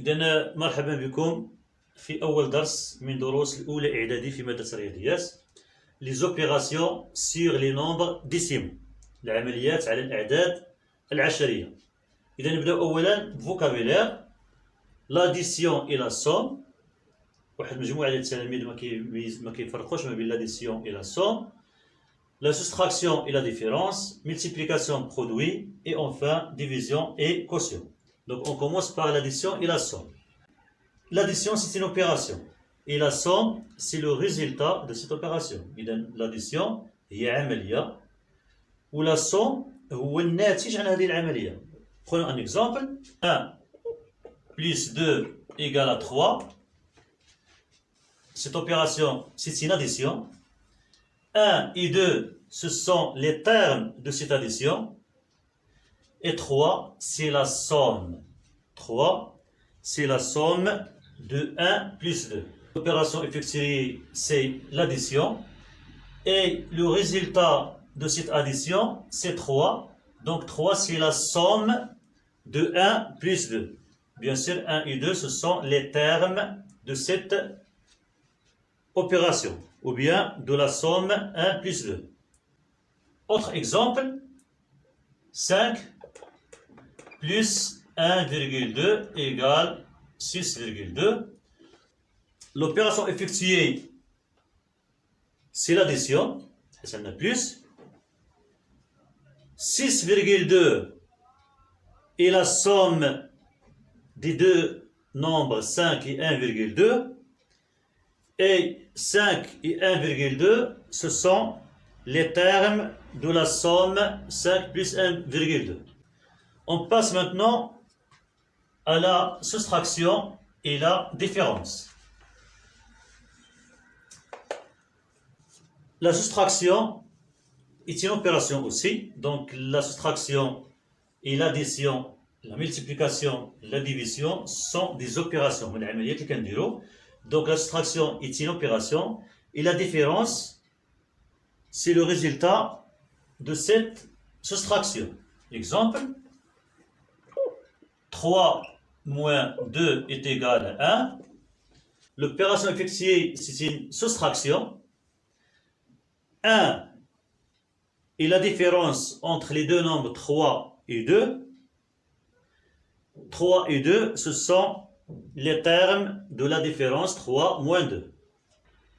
إذا مرحبا بكم في أول درس من دروس الأولى إعدادي في مادة الرياضيات. Les opérations sur les nombres décimaux. العمليات على الأعداد العشرية. إذا نبدأ أولا vocabulaire. L'addition et la somme. واحد مجموعة ديال التلاميذ ما كيفرقوش ما بين l'addition et la somme. La soustraction et la différence. Multiplication, produit. Et enfin division et quotient. Donc on commence par l'addition et la somme. L'addition, c'est une opération. Et la somme, c'est le résultat de cette opération. L'addition هي عملية. Ou la somme هو الناتج عن هذه العملية. Prenons un exemple. 1 plus 2 égale à 3. Cette opération, c'est une addition. 1 et 2, ce sont les termes de cette addition. Et 3, c'est la somme. 3, c'est la somme de 1 plus 2. L'opération effectuée, c'est l'addition. Et le résultat de cette addition, c'est 3. Donc 3, c'est la somme de 1 plus 2. Bien sûr, 1 et 2, ce sont les termes de cette opération. Ou bien de la somme 1 plus 2. Autre exemple, 5 plus 1,2 égale 6,2. L'opération effectuée, c'est l'addition, ça n'a plus. 6,2 est la somme des deux nombres 5 et 1,2. Et 5 et 1,2, ce sont les termes de la somme 5 plus 1,2. On passe maintenant à la soustraction et la différence. La soustraction est une opération aussi. Donc la soustraction et l'addition, la multiplication, la division sont des opérations. Donc la soustraction est une opération et la différence, c'est le résultat de cette soustraction. Exemple, 3 moins 2 est égal à 1. L'opération effectuée, c'est une soustraction. 1 est la différence entre les deux nombres 3 et 2. 3 et 2, ce sont les termes de la différence 3 moins 2.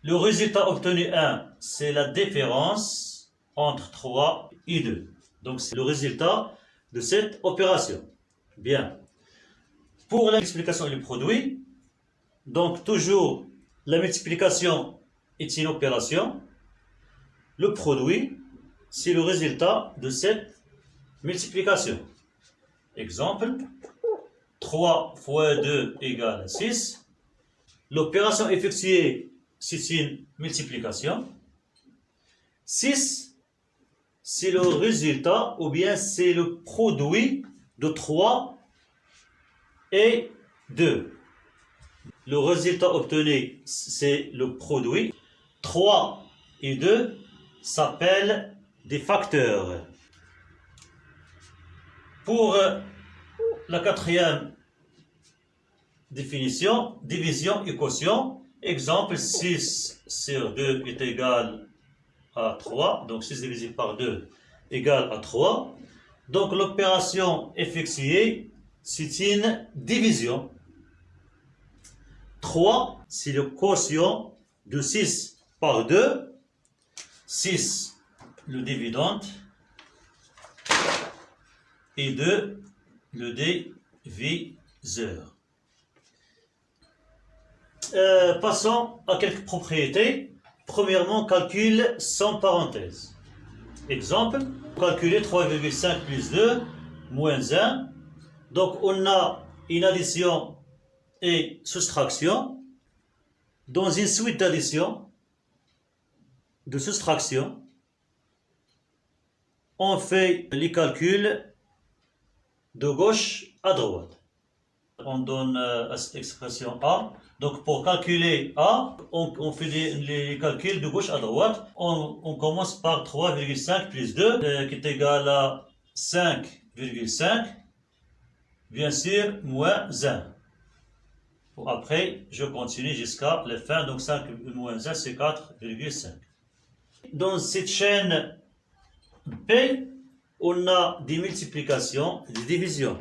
Le résultat obtenu 1, c'est la différence entre 3 et 2. Donc c'est le résultat de cette opération. Bien. Pour l'explication et le produit, donc toujours la multiplication est une opération. Le produit, c'est le résultat de cette multiplication. Exemple, 3 fois 2 égale 6. L'opération effectuée, c'est une multiplication. 6, c'est le résultat ou bien c'est le produit de 3 et 2. Le résultat obtenu, c'est le produit. 3 et 2 s'appellent des facteurs. Pour la quatrième définition, division et quotient. Exemple, 6 sur 2 est égal à 3. Donc 6 divisé par 2 égale à 3. Donc l'opération effectuée, c'est une division. 3, c'est le quotient de 6 par 2. 6, le dividende. Et 2, le diviseur. Passons à quelques propriétés. Premièrement, calcul sans parenthèse. Exemple, calculer 3,5 plus 2 moins 1. Donc on a une addition et soustraction. Dans une suite d'addition, de soustraction, on fait les calculs de gauche à droite. On donne à cette expression A. Donc pour calculer A, on fait les calculs de gauche à droite. On commence par 3,5 plus 2 qui est égal à 5,5. Bien sûr, moins 1. Après, je continue jusqu'à la fin. Donc 5 moins 1, c'est 4,5. Dans cette chaîne B, on a des multiplications et des divisions.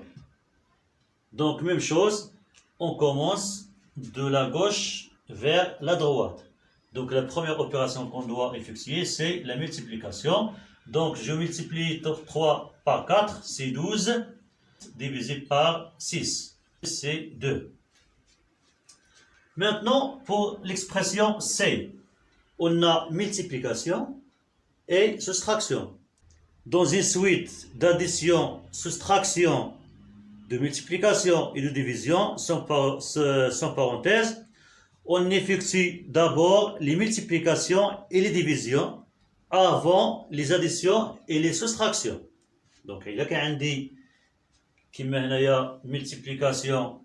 Donc même chose, on commence de la gauche vers la droite. Donc la première opération qu'on doit effectuer, c'est la multiplication. Donc je multiplie 3 par 4, c'est 12, divisé par 6, c'est 2. Maintenant, pour l'expression C, on a multiplication et soustraction. Dans une suite d'addition, soustraction, de multiplication et de division, sans parenthèse, on effectue d'abord les multiplications et les divisions avant les additions et les soustractions. Donc, il y a qu'un dit qui هنايا multiplication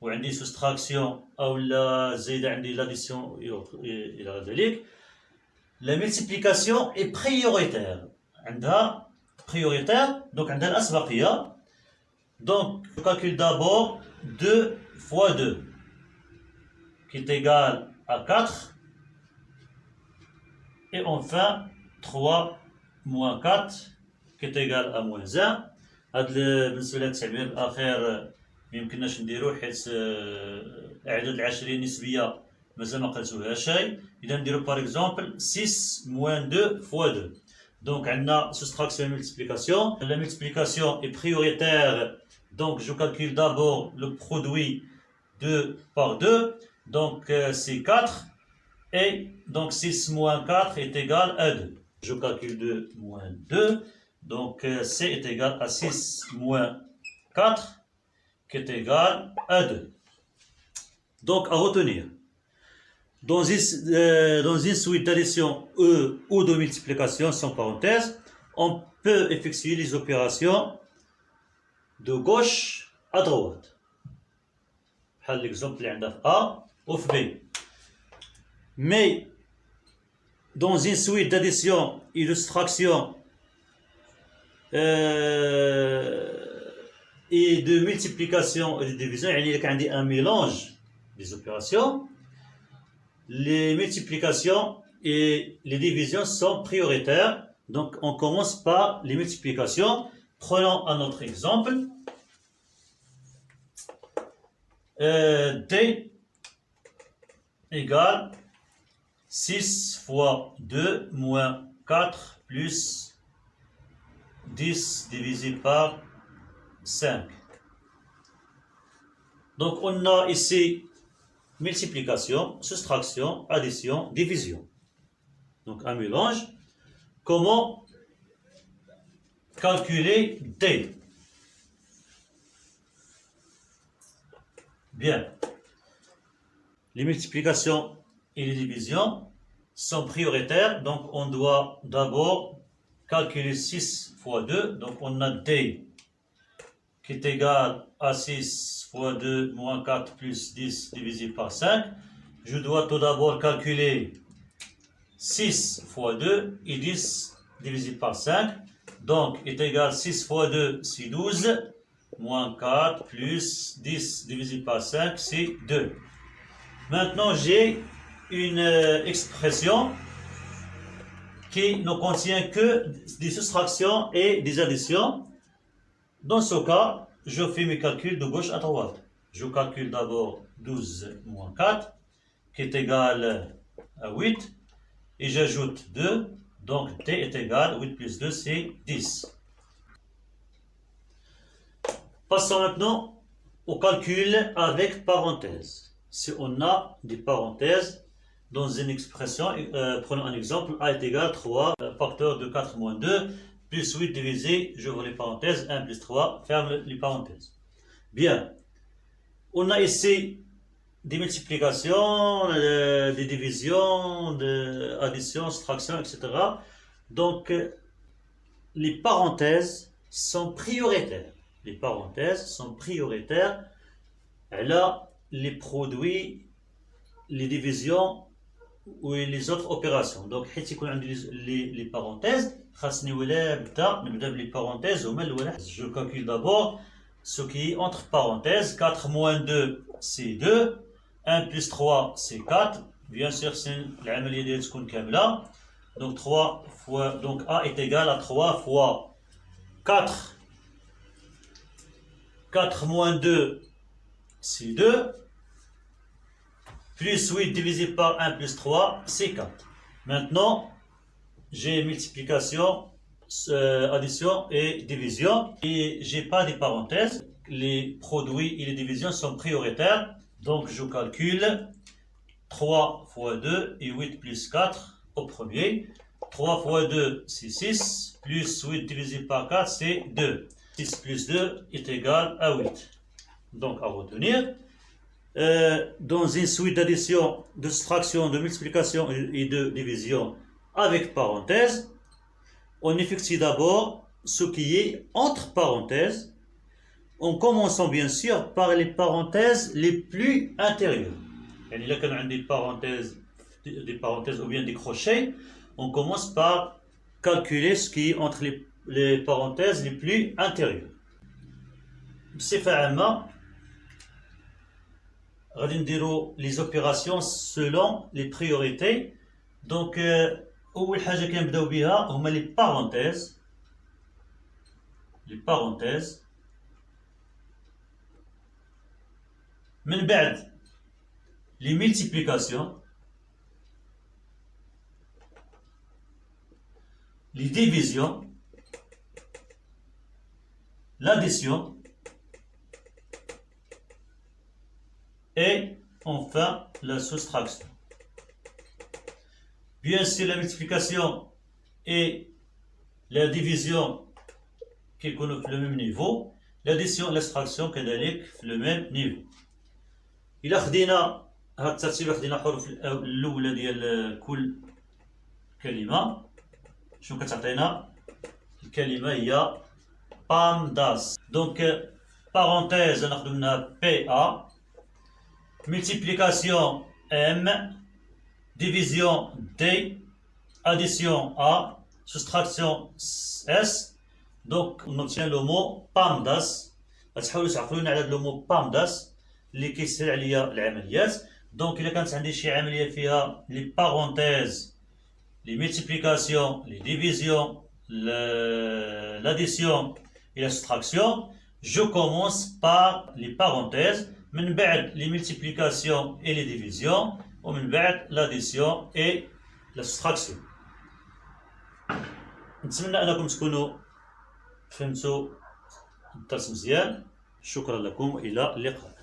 وعندي soustraction أو لا زيد عندي l'addition إلى ذلك. La multiplication est prioritaire. عندها prioritaire, donc عندها الأسبقية. Donc, je calcule d'abord 2 fois 2, qui est égal à 4. Et enfin, 3 moins 4, qui est égal à moins 1. هذا بالنسبة للتعبير الأخير ميمكنناش نديرو حيت الأعداد العشرية النسبية مازال ما قلتوها شيء. إذا نديرو باغ إكزومبل 6 moins 2 fois 2. Donc, on a soustraction et multiplication. La multiplication est prioritaire. Donc, je calcule d'abord le produit 2 par 2. Donc, c'est 4. Et donc, 6 moins 4 est égal à 2. Je calcule 2 moins 2. Donc, C est égal à 6 moins 4, qui est égal à 2. Donc, à retenir. Dans une suite d'addition ou de multiplication sans parenthèse, on peut effectuer les opérations de gauche à droite. Par l'exemple, il y a A ou B. Mais dans une suite d'addition et de soustraction et de multiplication et de division, il y a un mélange des opérations. Les multiplications et les divisions sont prioritaires. Donc, on commence par les multiplications. Prenons un autre exemple. D égale 6 fois 2 moins 4 plus 10 divisé par 5. Donc, on a ici multiplication, soustraction, addition, division. Donc, un mélange. Comment calculer D? Bien. Les multiplications et les divisions sont prioritaires. Donc, on doit d'abord calculer 6 fois 2. Donc, on a D qui est égal à 6 fois 2 moins 4 plus 10 divisé par 5. Je dois tout d'abord calculer 6 fois 2 et 10 divisé par 5. Donc, est égal à 6 fois 2, c'est 12, moins 4 plus 10 divisé par 5, c'est 2. Maintenant, j'ai une expression qui ne contient que des soustractions et des additions. Dans ce cas, je fais mes calculs de gauche à droite. Je calcule d'abord 12 moins 4, qui est égal à 8, et j'ajoute 2, donc T est égal, 8 plus 2, c'est 10. Passons maintenant au calcul avec parenthèse. Si on a des parenthèses dans une expression, prenons un exemple, A est égal à 3, facteur de 4 moins 2, plus 8 divisé, j'ouvre les parenthèses, 1 plus 3, ferme les parenthèses. Bien, on a ici des multiplications, des divisions, des additions, soustractions, etc. Donc, les parenthèses sont prioritaires. Les parenthèses sont prioritaires. Là, les produits, les divisions ou les autres opérations. Donc, les parenthèses, les parenthèses, je calcule d'abord ce qui est entre parenthèses. 4 moins 2, c'est 2. 1 plus 3 c'est 4. Bien sûr, c'est l'عملية ديالها تكون كاملة. Donc 3 fois, donc A est égal à 3 fois 4. 4 moins 2, c'est 2. Plus 8 divisé par 1 plus 3, c'est 4. Maintenant, j'ai multiplication, addition et division. Et j'ai pas de parenthèses. Les produits et les divisions sont prioritaires. Donc je calcule 3 fois 2 et 8 plus 4 au premier. 3 fois 2 c'est 6. Plus 8 divisé par 4 c'est 2. 6 plus 2 est égal à 8. Donc à retenir. Dans une suite d'addition, de soustraction, de multiplication et de division avec parenthèse, on effectue d'abord ce qui est entre parenthèses, en commençant bien sûr par les parenthèses les plus intérieures. Et là, quand on a des parenthèses ou bien des crochets, on commence par calculer ce qui est entre les parenthèses les plus intérieures. بصفة عامة غادي نديرو les opérations selon les priorités. Donc أول حاجة كنبداو بها هما les parenthèses. من بعد les multiplications, les divisions, l'addition et enfin la soustraction. Bien sûr, la multiplication et la division qui sont في le même niveau, l'addition et la soustraction كذلك في le même niveau. إلا خدينا هاد الترتيب، خدينا الحروف الأولى ديال كل كلمة، شنو كتعطينا؟ الكلمة هي PAMDAS. دونك parenthèse ناخدو منها PA، multiplication M, division D, addition A, soustraction S. Donc on obtient le mot PAMDAS. غتحاولوا تعقلونا على لو مو PAMDAS اللي كيسهل عليا العمليات. دونك الا كانت عندي شي عمليه فيها لي بارونتيز، لي ملتيبليكاسيون، لي ديفيزيون، l'addition et la soustraction, je commence par les parenthèses, من بعد les multiplications et les divisions, ومن بعد l'addition et la soustraction. نتمنى انكم تكونوا فهمتوا الدرس مزيان. شكرا لكم والى اللقاء.